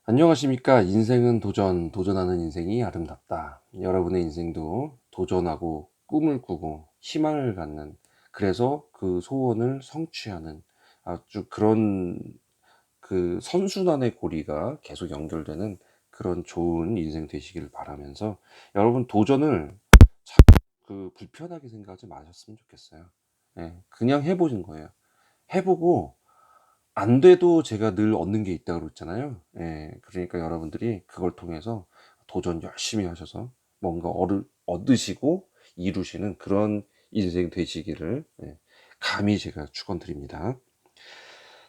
안녕하십니까. 인생은 도전, 도전하는 인생이 아름답다. 여러분의 인생도 도전하고 꿈을 꾸고 희망을 갖는, 그래서 그 소원을 성취하는 아주 그런 선순환의 고리가 계속 연결되는 그런 좋은 인생 되시길 바라면서, 여러분 도전을 참 불편하게 생각하지 마셨으면 좋겠어요. 예, 그냥 해보신 거예요. 해보고 안 돼도 제가 늘 얻는 게 있다고 그랬잖아요. 예, 그러니까 여러분들이 그걸 통해서 도전 열심히 하셔서 뭔가 얻으시고 이루시는 그런 인생 되시기를, 감히 제가 축원드립니다.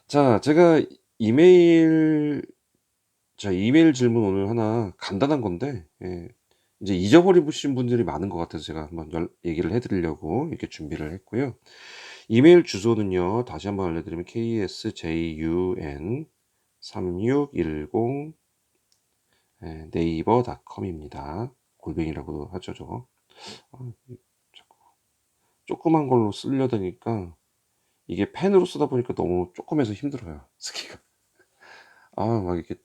자, 제가 이메일, 이메일 질문 오늘 하나 간단한 건데, 이제 잊어버리신 분들이 많은 것 같아서 제가 한번 얘기를 해드리려고 이렇게 준비를 했고요. 이메일 주소는요, 다시 한번 알려드리면 ksjun3610 네이버닷컴입니다. 골뱅이라고도 하죠, 저거. 자꾸 조그만 걸로 쓰려다니까 이게 펜으로 쓰다 보니까 너무 조그매서 힘들어요, 쓰기가. 막 이렇게,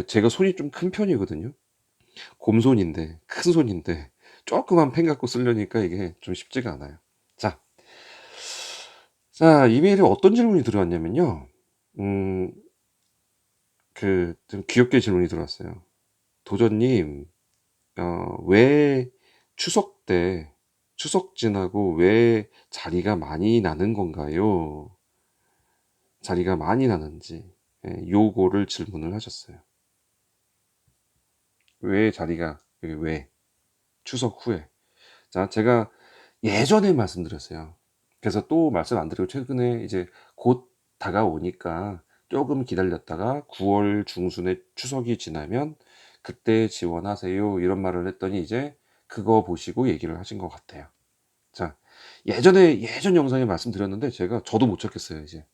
제가 손이 좀 큰 편이거든요. 곰손인데, 큰 손인데, 조그만 펜 갖고 쓰려니까 이게 좀 쉽지가 않아요. 자, 이메일에 어떤 질문이 들어왔냐면요. 좀 귀엽게 질문이 들어왔어요. 도전님, 왜 추석 때, 추석 지나고 왜 자리가 많이 나는 건가요? 자리가 많이 나는지, 요거를 질문을 하셨어요. 왜 자리가, 왜? 추석 후에. 자, 제가 예전에 말씀드렸어요. 그래서 또 말씀 안 드리고 최근에 이제 곧 다가오니까 조금 기다렸다가 9월 중순에 추석이 지나면 그때 지원하세요. 이런 말을 했더니 이제 그거 보시고 얘기를 하신 것 같아요. 자, 예전 영상에 말씀드렸는데 저도 못 찾겠어요, 이제.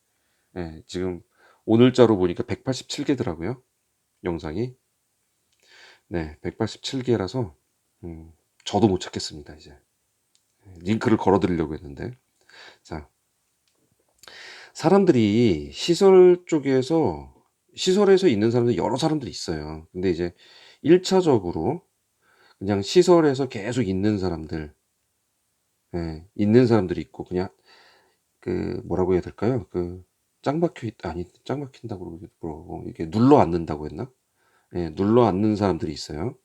지금 오늘자로 보니까 187개더라고요. 영상이. 네, 187개라서 저도 못 찾겠습니다, 이제. 링크를 걸어 드리려고 했는데. 자, 사람들이 시설에서 있는 사람들이 여러 사람들이 있어요. 근데 이제 1차적으로 그냥 시설에서 계속 있는 사람들, 있는 사람들이 있고, 그냥 뭐라고 해야 될까요? 짱 박힌다고 그러고, 이게 눌러 앉는다고 했나? 눌러 앉는 사람들이 있어요.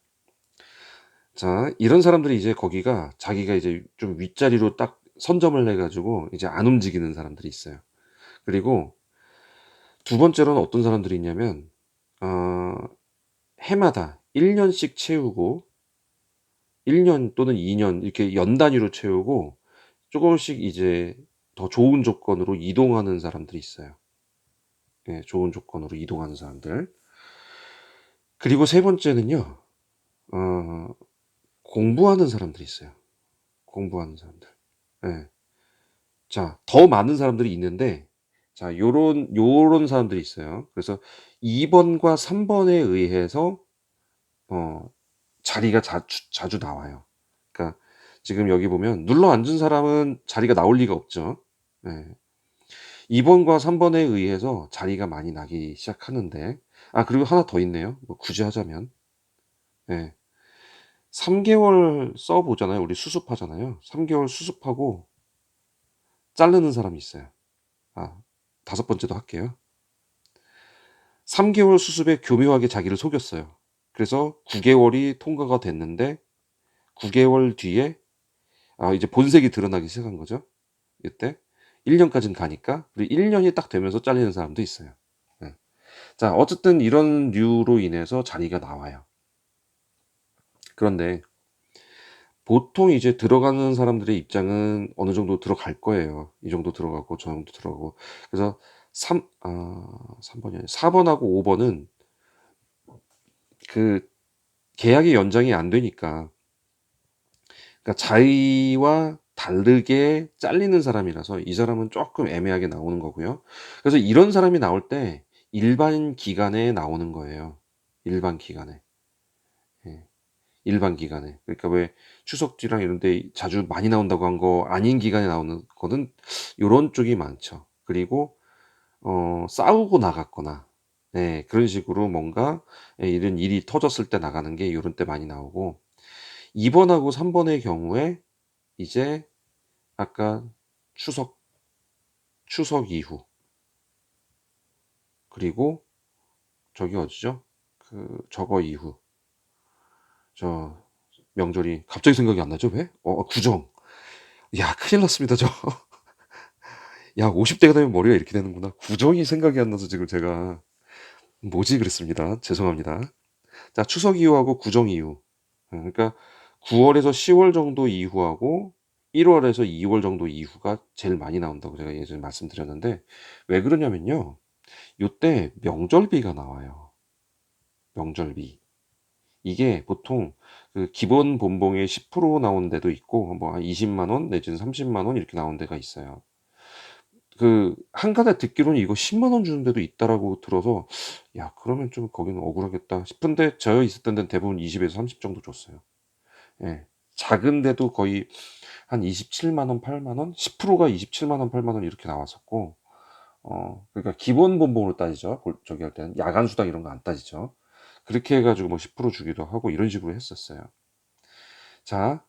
자, 이런 사람들이 이제 거기가 자기가 이제 좀 윗자리로 딱 선점을 해가지고 이제 안 움직이는 사람들이 있어요. 그리고 두 번째로는 어떤 사람들이 있냐면, 어, 해마다 1년씩 채우고, 1년 또는 2년 이렇게 연 단위로 채우고, 조금씩 이제 더 좋은 조건으로 이동하는 사람들이 있어요. 좋은 조건으로 이동하는 사람들. 그리고 세 번째는요, 어, 공부하는 사람들이 있어요. 공부하는 사람들. 예. 자, 더 많은 사람들이 있는데, 자, 요런 사람들이 있어요. 그래서 2번과 3번에 의해서, 어, 자리가 자주 나와요. 그러니까 지금 여기 보면 눌러 앉은 사람은 자리가 나올 리가 없죠. 예. 2번과 3번에 의해서 자리가 많이 나기 시작하는데, 그리고 하나 더 있네요. 뭐 굳이 하자면. 예. 3개월 써보잖아요. 우리 수습하잖아요. 3개월 수습하고 자르는 사람이 있어요. 다섯 번째도 할게요. 3개월 수습에 교묘하게 자기를 속였어요. 그래서 9개월이 통과가 됐는데 9개월 뒤에 이제 본색이 드러나기 시작한 거죠. 이때 1년까지는 가니까, 그리고 1년이 딱 되면서 잘리는 사람도 있어요. 네. 자, 어쨌든 이런 류로 인해서 자리가 나와요. 그런데 보통 이제 들어가는 사람들의 입장은 어느 정도 들어갈 거예요. 이 정도 들어가고 저 정도 들어가고. 그래서 3번이 아니라 4번하고 5번은 그 계약이 연장이 안 되니까, 그러니까 자기와 다르게 잘리는 사람이라서 이 사람은 조금 애매하게 나오는 거고요. 그래서 이런 사람이 나올 때 일반 기간에 나오는 거예요. 일반 기간에. 예. 일반 기간에. 그러니까 왜 추석지랑 이런 데 자주 많이 나온다고 한 거 아닌 기간에 나오는 거는 요런 쪽이 많죠. 그리고 싸우고 나갔거나, 네, 그런 식으로 뭔가 이런 일이 터졌을 때 나가는 게 요런 때 많이 나오고, 2 번하고 3 번의 경우에 이제 아까 추석 이후, 그리고 저기 어디죠? 저거 이후, 저 명절이 갑자기 생각이 안 나죠, 왜? 구정. 야, 큰일 났습니다, 저. 야, 50 대가 되면 머리가 이렇게 되는구나. 구정이 생각이 안 나서 지금 제가 뭐지 그랬습니다. 죄송합니다. 자, 추석 이후하고 구정 이후. 그러니까 9월에서 10월 정도 이후하고 1월에서 2월 정도 이후가 제일 많이 나온다고 제가 예전에 말씀드렸는데, 왜 그러냐면요. 요때 명절비가 나와요. 명절비. 이게 보통 그 기본 본봉의 10% 나온 데도 있고 뭐 한 20만 원 내지는 30만 원 이렇게 나온 데가 있어요. 한간에 듣기로는 이거 10만 원 주는 데도 있다라고 들어서, 야, 그러면 좀 거기는 억울하겠다 싶은데, 저 있었던 데는 대부분 20에서 30 정도 줬어요. 예. 작은 데도 거의 한 27만 원, 8만 원, 10%가 27만 원, 8만 원 이렇게 나왔었고, 그러니까 기본 본봉으로 따지죠. 저기 할 때는 야간 수당 이런 거 안 따지죠. 그렇게 해가지고 뭐 10% 주기도 하고 이런 식으로 했었어요. 자,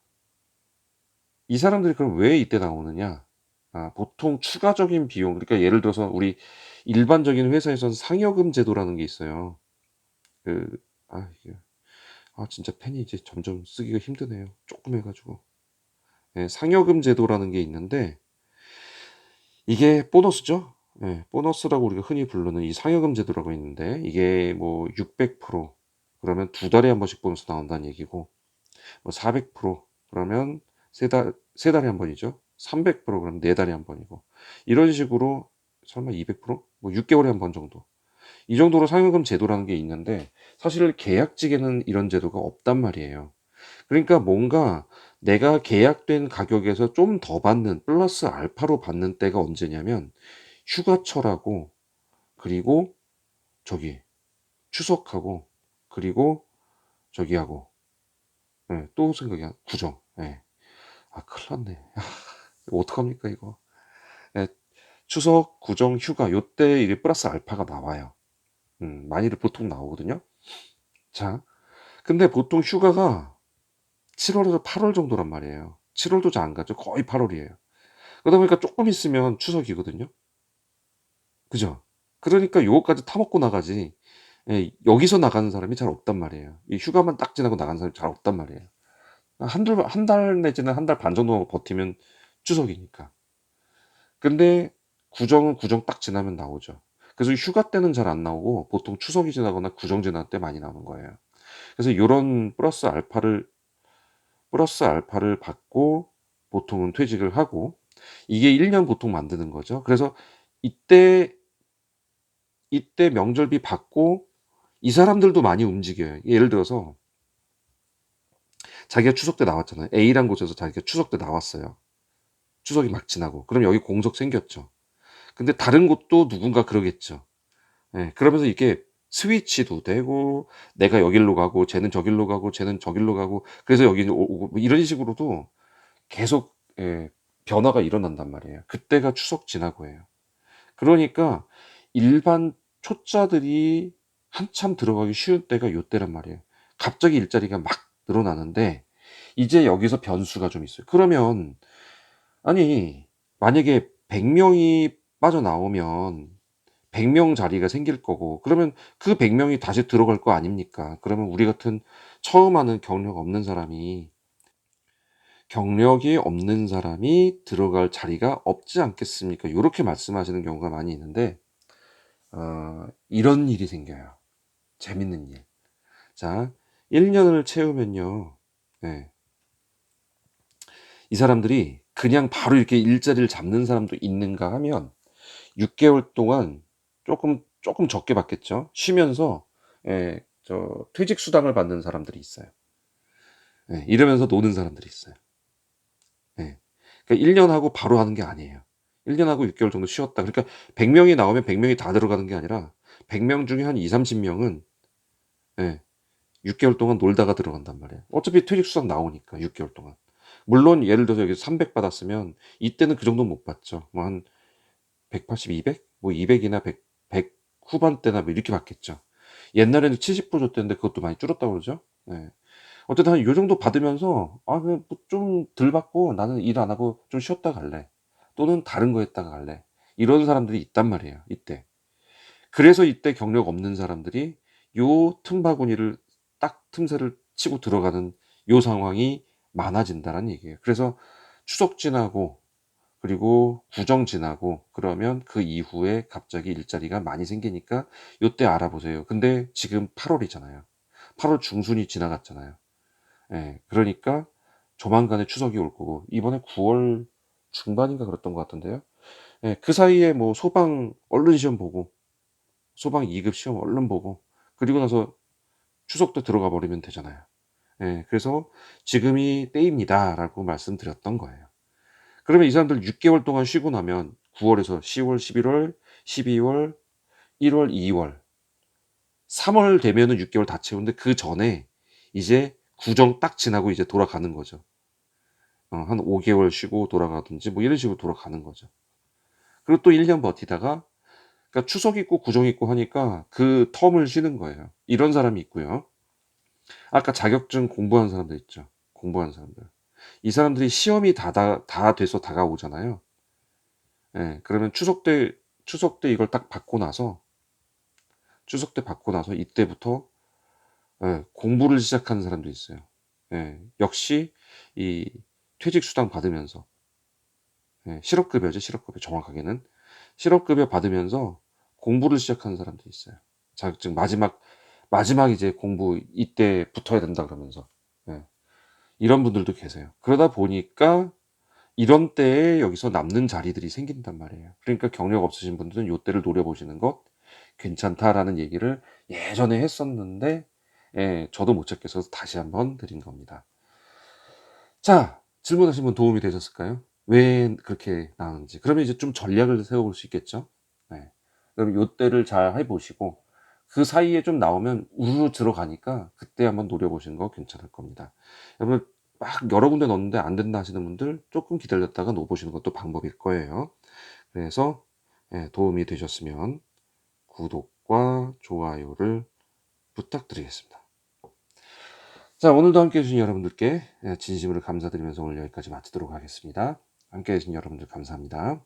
이 사람들이 그럼 왜 이때 나오느냐? 보통 추가적인 비용, 그러니까 예를 들어서 우리 일반적인 회사에서는 상여금 제도라는 게 있어요. 그, 이게, 진짜 펜이 이제 점점 쓰기가 힘드네요. 조금 해가지고. 예, 상여금 제도라는 게 있는데, 이게 보너스죠? 예, 보너스라고 우리가 흔히 부르는 이 상여금 제도라고 있는데, 이게 뭐 600%, 그러면 2달에 한 번씩 보너스 나온다는 얘기고, 뭐 400% 그러면 세 달에 한 번이죠. 300% 그러면 4달에 한 번이고. 이런 식으로, 설마 200%? 뭐 6개월에 한 번 정도. 이 정도로 상여금 제도라는 게 있는데, 사실 계약직에는 이런 제도가 없단 말이에요. 그러니까 뭔가 내가 계약된 가격에서 좀 더 받는 플러스 알파로 받는 때가 언제냐면 휴가철하고, 그리고 저기 추석하고, 그리고 저기하고, 예, 또 생각이 구정. 예. 큰일 났네. 어떡합니까, 이거. 예, 추석, 구정, 휴가, 요때 이게 플러스 알파가 나와요. 많이들 보통 나오거든요. 자, 근데 보통 휴가가 7월에서 8월 정도란 말이에요. 7월도 잘 안 가죠. 거의 8월이에요. 그러다 보니까 조금 있으면 추석이거든요. 그죠? 그러니까 요거까지 타먹고 나가지. 예, 여기서 나가는 사람이 잘 없단 말이에요. 이 휴가만 딱 지나고 나가는 사람이 잘 없단 말이에요. 한 달 내지는 한 달 반 정도 버티면 추석이니까. 근데 구정은 구정 딱 지나면 나오죠. 그래서 휴가 때는 잘 안 나오고 보통 추석이 지나거나 구정 지날 때 많이 나오는 거예요. 그래서 요런 플러스 알파를 받고 보통은 퇴직을 하고, 이게 1년 보통 만드는 거죠. 그래서 이때 명절비 받고 이 사람들도 많이 움직여요. 예를 들어서 자기가 추석 때 나왔잖아요. A란 곳에서 자기가 추석 때 나왔어요. 추석이 막 지나고. 그럼 여기 공석 생겼죠. 근데 다른 곳도 누군가 그러겠죠. 예, 그러면서 이게 스위치도 되고, 내가 여길로 가고, 쟤는 저길로 가고, 쟤는 저길로 가고, 그래서 여기 오고, 뭐 이런 식으로도 계속, 예, 변화가 일어난단 말이에요. 그때가 추석 지나고예요. 그러니까 일반 초짜들이 한참 들어가기 쉬운 때가 요때란 말이에요. 갑자기 일자리가 막 늘어나는데, 이제 여기서 변수가 좀 있어요. 그러면, 아니, 만약에 100명이 빠져나오면 100명 자리가 생길 거고, 그러면 그 100명이 다시 들어갈 거 아닙니까? 그러면 우리 같은 처음 하는 경력이 없는 사람이 들어갈 자리가 없지 않겠습니까? 요렇게 말씀하시는 경우가 많이 있는데, 이런 일이 생겨요. 재밌는 일. 자, 1년을 채우면요. 네, 이 사람들이 그냥 바로 이렇게 일자리를 잡는 사람도 있는가 하면 6개월 동안 조금 적게 받겠죠. 쉬면서, 퇴직 수당을 받는 사람들이 있어요. 이러면서 노는 사람들이 있어요. 그러니까 1년 하고 바로 하는 게 아니에요. 1년 하고 6개월 정도 쉬었다. 그러니까 100명이 나오면 100명이 다 들어가는 게 아니라 100명 중에 한 2, 30명은 6개월 동안 놀다가 들어간단 말이에요. 어차피 퇴직 수당 나오니까 6개월 동안. 물론 예를 들어서 여기 300 받았으면 이때는 그 정도는 못 받죠. 뭐 한 180, 200? 뭐 200이나 100, 후반대나 뭐 이렇게 받겠죠. 옛날에는 70% 줬대는데 그것도 많이 줄었다고 그러죠. 네. 어쨌든 한 요 정도 받으면서 그냥 뭐 좀 덜 받고 나는 일 안 하고 좀 쉬었다 갈래. 또는 다른 거 했다가 갈래. 이런 사람들이 있단 말이에요, 이때. 그래서 이때 경력 없는 사람들이 요 틈바구니를 딱 틈새를 치고 들어가는 요 상황이 많아진다는 얘기예요. 그래서 추석 지나고 그리고 구정 지나고 그러면 그 이후에 갑자기 일자리가 많이 생기니까 요때 알아보세요. 근데 지금 8월이잖아요. 8월 중순이 지나갔잖아요. 예. 그러니까 조만간에 추석이 올 거고 이번에 9월 중반인가 그랬던 것 같은데요. 예. 그 사이에 뭐 소방 얼른 시험 보고 소방 2급 시험 얼른 보고 그리고 나서 추석 때 들어가 버리면 되잖아요. 예. 그래서 "지금이 때입니다."라고 말씀드렸던 거예요. 그러면 이 사람들 6개월 동안 쉬고 나면 9월에서 10월, 11월, 12월, 1월, 2월, 3월 되면은 6개월 다 채우는데 그전에 이제 구정 딱 지나고 이제 돌아가는 거죠. 한 5개월 쉬고 돌아가든지 뭐 이런 식으로 돌아가는 거죠. 그리고 또 1년 버티다가 그러니까 추석 있고 구정 있고 하니까 그 텀을 쉬는 거예요. 이런 사람이 있고요. 아까 자격증 공부하는 사람들 있죠. 공부하는 사람들. 이 사람들이 시험이 다 돼서 다가오잖아요. 예. 그러면 추석 때 이걸 딱 받고 나서 추석 때 받고 나서 이때부터 공부를 시작하는 사람도 있어요. 예. 역시 이 퇴직 수당 받으면서 실업급여죠, 실업급여 정확하게는. 실업급여 받으면서 공부를 시작하는 사람도 있어요. 자격증 마지막 이제 공부 이때 붙어야 된다 그러면서. 예. 이런 분들도 계세요. 그러다 보니까 이런 때에 여기서 남는 자리들이 생긴단 말이에요. 그러니까 경력 없으신 분들은 요때를 노려보시는 것 괜찮다라는 얘기를 예전에 했었는데 저도 못 찾겠어서 다시 한번 드린 겁니다. 자, 질문하신 분 도움이 되셨을까요? 왜 그렇게 나오는지. 그러면 이제 좀 전략을 세워볼 수 있겠죠? 네. 그럼 요때를 잘 해보시고 그 사이에 좀 나오면 우르르 들어가니까 그때 한번 노려보시는 거 괜찮을 겁니다. 여러분 막 여러 군데 넣었는데 안 된다 하시는 분들 조금 기다렸다가 넣어보시는 것도 방법일 거예요. 그래서 도움이 되셨으면 구독과 좋아요를 부탁드리겠습니다. 자, 오늘도 함께 해주신 여러분들께 진심으로 감사드리면서 오늘 여기까지 마치도록 하겠습니다. 함께 해주신 여러분들 감사합니다.